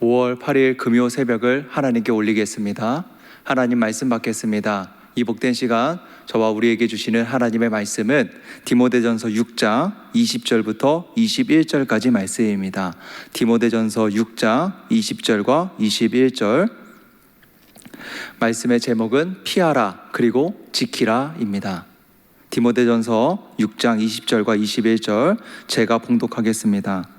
5월 8일 금요 새벽을 하나님께 올리겠습니다. 하나님 말씀 받겠습니다. 이 복된 시간 저와 우리에게 주시는 하나님의 말씀은 디모데전서 6장 20절부터 21절까지 말씀입니다. 디모데전서 6장 20절과 21절 말씀의 제목은 피하라 그리고 지키라입니다. 디모데전서 6장 20절과 21절 제가 봉독하겠습니다.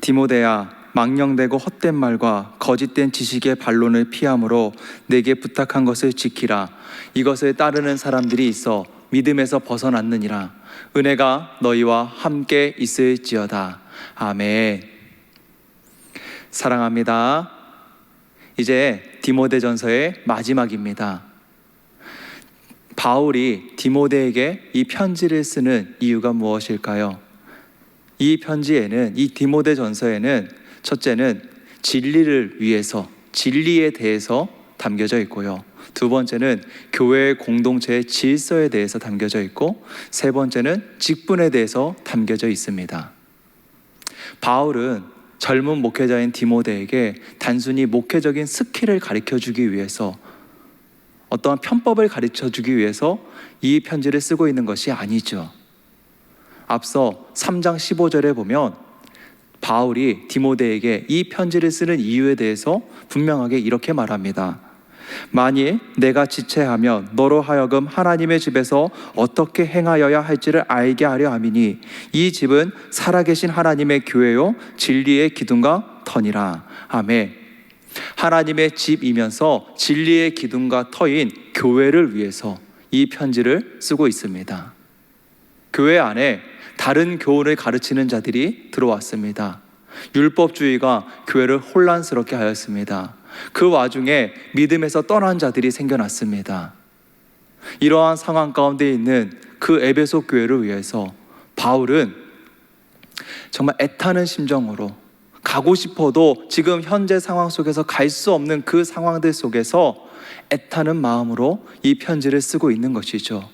디모데야, 망령되고 헛된 말과 거짓된 지식의 반론을 피함으로 내게 부탁한 것을 지키라. 이것을 따르는 사람들이 있어 믿음에서 벗어났느니라. 은혜가 너희와 함께 있을지어다. 아멘. 사랑합니다. 이제 디모데전서의 마지막입니다. 바울이 디모데에게 이 편지를 쓰는 이유가 무엇일까요? 이 편지에는, 이 디모데전서에는 첫째는 진리를 위해서, 진리에 대해서 담겨져 있고요. 두 번째는 교회의 공동체의 질서에 대해서 담겨져 있고, 세 번째는 직분에 대해서 담겨져 있습니다. 바울은 젊은 목회자인 디모데에게 단순히 목회적인 스킬을 가르쳐주기 위해서, 어떠한 편법을 가르쳐주기 위해서 이 편지를 쓰고 있는 것이 아니죠. 앞서 3장 15절에 보면 바울이 디모데에게 이 편지를 쓰는 이유에 대해서 분명하게 이렇게 말합니다. 만일 내가 지체하면 너로 하여금 하나님의 집에서 어떻게 행하여야 할지를 알게 하려 함이니 이 집은 살아계신 하나님의 교회요 진리의 기둥과 터니라. 아멘. 하나님의 집이면서 진리의 기둥과 터인 교회를 위해서 이 편지를 쓰고 있습니다. 교회 안에 다른 교훈을 가르치는 자들이 들어왔습니다. 율법주의가 교회를 혼란스럽게 하였습니다. 그 와중에 믿음에서 떠난 자들이 생겨났습니다. 이러한 상황 가운데 있는 그 에베소 교회를 위해서 바울은 정말 애타는 심정으로, 가고 싶어도 지금 현재 상황 속에서 갈 수 없는 그 상황들 속에서 애타는 마음으로 이 편지를 쓰고 있는 것이죠.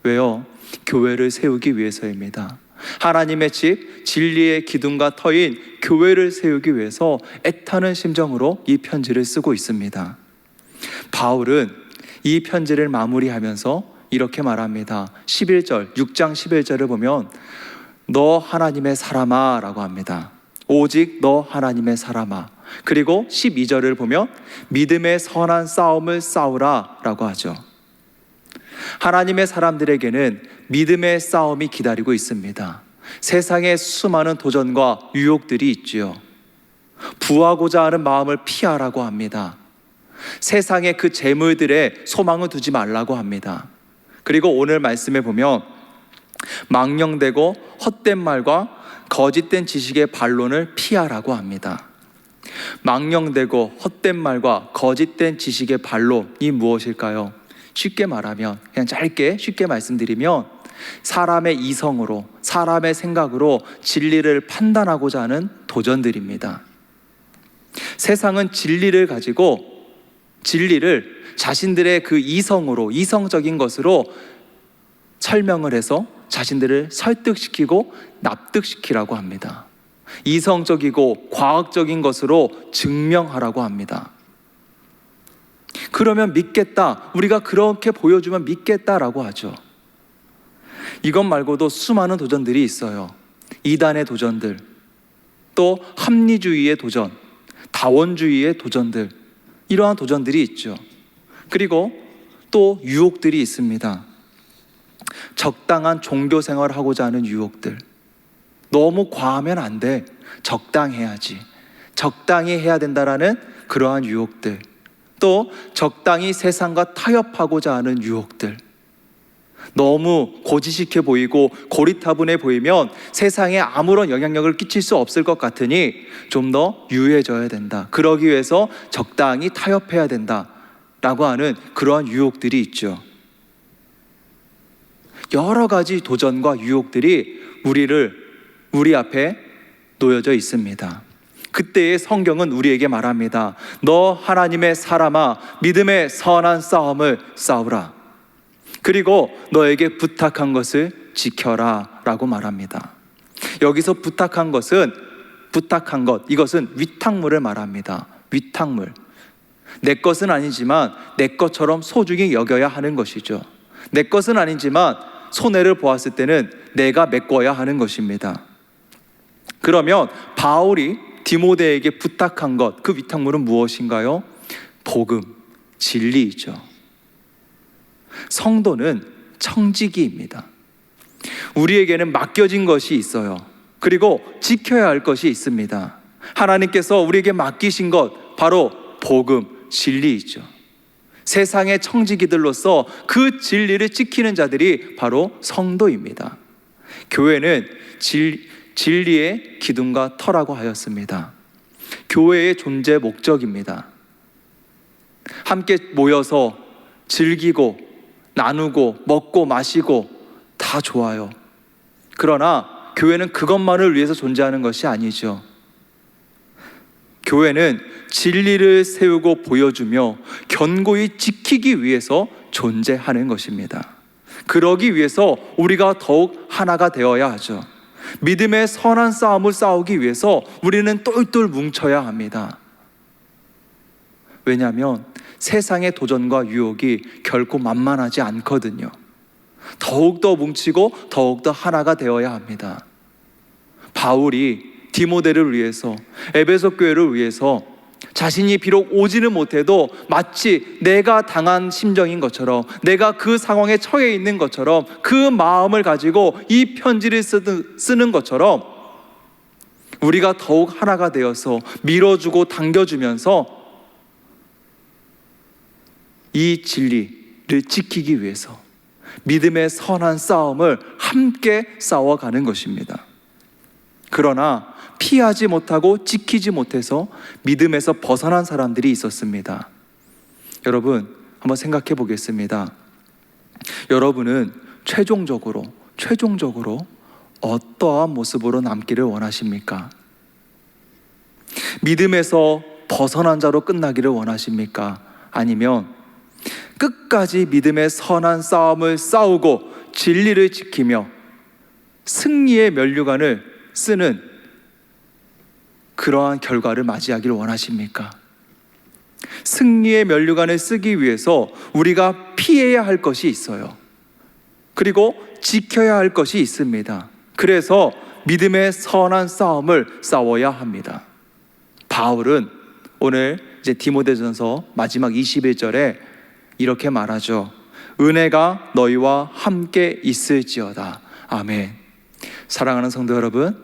왜요? 교회를 세우기 위해서입니다. 하나님의 집, 진리의 기둥과 터인 교회를 세우기 위해서 애타는 심정으로 이 편지를 쓰고 있습니다. 바울은 이 편지를 마무리하면서 이렇게 말합니다. 11절, 6장 11절을 보면 너 하나님의 사람아 라고 합니다. 오직 너 하나님의 사람아. 그리고 12절을 보면 믿음의 선한 싸움을 싸우라 라고 하죠. 하나님의 사람들에게는 믿음의 싸움이 기다리고 있습니다. 세상에 수많은 도전과 유혹들이 있지요. 부하고자 하는 마음을 피하라고 합니다. 세상의 그 재물들에 소망을 두지 말라고 합니다. 그리고 오늘 말씀에 보면 망령되고 헛된 말과 거짓된 지식의 반론을 피하라고 합니다. 망령되고 헛된 말과 거짓된 지식의 반론이 무엇일까요? 쉽게 말하면, 그냥 짧게 쉽게 말씀드리면 사람의 이성으로, 사람의 생각으로 진리를 판단하고자 하는 도전들입니다. 세상은 진리를 가지고 진리를 자신들의 그 이성으로, 이성적인 것으로 설명을 해서 자신들을 설득시키고 납득시키라고 합니다. 이성적이고 과학적인 것으로 증명하라고 합니다. 그러면 믿겠다, 우리가 그렇게 보여주면 믿겠다라고 하죠. 이것 말고도 수많은 도전들이 있어요. 이단의 도전들, 또 합리주의의 도전, 다원주의의 도전들, 이러한 도전들이 있죠. 그리고 또 유혹들이 있습니다. 적당한 종교 생활을 하고자 하는 유혹들. 너무 과하면 안 돼, 적당해야지, 적당히 해야 된다라는 그러한 유혹들. 또 적당히 세상과 타협하고자 하는 유혹들. 너무 고지식해 보이고 고리타분해 보이면 세상에 아무런 영향력을 끼칠 수 없을 것 같으니 좀 더 유해져야 된다, 그러기 위해서 적당히 타협해야 된다 라고 하는 그러한 유혹들이 있죠. 여러 가지 도전과 유혹들이 우리 앞에 놓여져 있습니다. 그때의 성경은 우리에게 말합니다. 너 하나님의 사람아, 믿음의 선한 싸움을 싸우라. 그리고 너에게 부탁한 것을 지켜라 라고 말합니다. 여기서 부탁한 것은 부탁한 것, 이것은 위탁물을 말합니다. 위탁물. 내 것은 아니지만 내 것처럼 소중히 여겨야 하는 것이죠. 내 것은 아니지만 손해를 보았을 때는 내가 메꿔야 하는 것입니다. 그러면 바울이 디모데에게 부탁한 것, 그 위탁물은 무엇인가요? 복음, 진리이죠. 성도는 청지기입니다. 우리에게는 맡겨진 것이 있어요. 그리고 지켜야 할 것이 있습니다. 하나님께서 우리에게 맡기신 것, 바로 복음, 진리이죠. 세상의 청지기들로서 그 진리를 지키는 자들이 바로 성도입니다. 교회는 진리의 기둥과 터라고 하였습니다. 교회의 존재 목적입니다. 함께 모여서 즐기고 나누고 먹고 마시고 다 좋아요. 그러나 교회는 그것만을 위해서 존재하는 것이 아니죠. 교회는 진리를 세우고 보여주며 견고히 지키기 위해서 존재하는 것입니다. 그러기 위해서 우리가 더욱 하나가 되어야 하죠. 믿음의 선한 싸움을 싸우기 위해서 우리는 똘똘 뭉쳐야 합니다. 왜냐하면 세상의 도전과 유혹이 결코 만만하지 않거든요. 더욱더 뭉치고 더욱더 하나가 되어야 합니다. 바울이 디모데를 위해서, 에베소 교회를 위해서 자신이 비록 오지는 못해도 마치 내가 당한 심정인 것처럼, 내가 그 상황에 처해 있는 것처럼 그 마음을 가지고 이 편지를 쓰는 것처럼 우리가 더욱 하나가 되어서 밀어주고 당겨주면서 이 진리를 지키기 위해서 믿음의 선한 싸움을 함께 싸워가는 것입니다. 그러나 피하지 못하고 지키지 못해서 믿음에서 벗어난 사람들이 있었습니다. 여러분, 한번 생각해 보겠습니다. 여러분은 최종적으로 어떠한 모습으로 남기를 원하십니까? 믿음에서 벗어난 자로 끝나기를 원하십니까? 아니면 끝까지 믿음의 선한 싸움을 싸우고 진리를 지키며 승리의 면류관을 쓰는 그러한 결과를 맞이하기를 원하십니까? 승리의 면류관을 쓰기 위해서 우리가 피해야 할 것이 있어요. 그리고 지켜야 할 것이 있습니다. 그래서 믿음의 선한 싸움을 싸워야 합니다. 바울은 오늘 이제 디모데전서 마지막 21절에 이렇게 말하죠. 은혜가 너희와 함께 있을지어다. 아멘. 사랑하는 성도 여러분,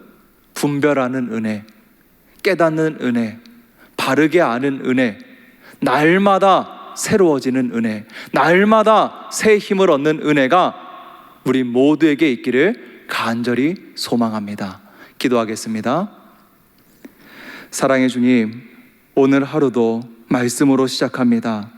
분별하는 은혜, 깨닫는 은혜, 바르게 아는 은혜, 날마다 새로워지는 은혜, 날마다 새 힘을 얻는 은혜가 우리 모두에게 있기를 간절히 소망합니다. 기도하겠습니다. 사랑의 주님, 오늘 하루도 말씀으로 시작합니다.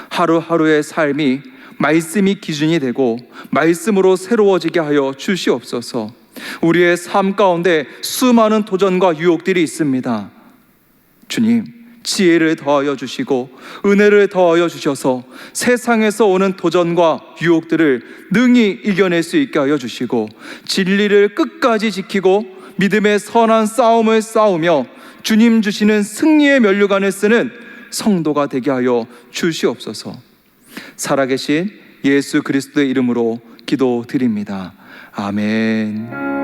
하루하루의 삶이 말씀이 기준이 되고 말씀으로 새로워지게 하여 주시옵소서. 우리의 삶 가운데 수많은 도전과 유혹들이 있습니다. 주님, 지혜를 더하여 주시고 은혜를 더하여 주셔서 세상에서 오는 도전과 유혹들을 능히 이겨낼 수 있게 하여 주시고 진리를 끝까지 지키고 믿음의 선한 싸움을 싸우며 주님 주시는 승리의 면류관을 쓰는 성도가 되게 하여 주시옵소서. 살아계신 예수 그리스도의 이름으로 기도드립니다. 아멘.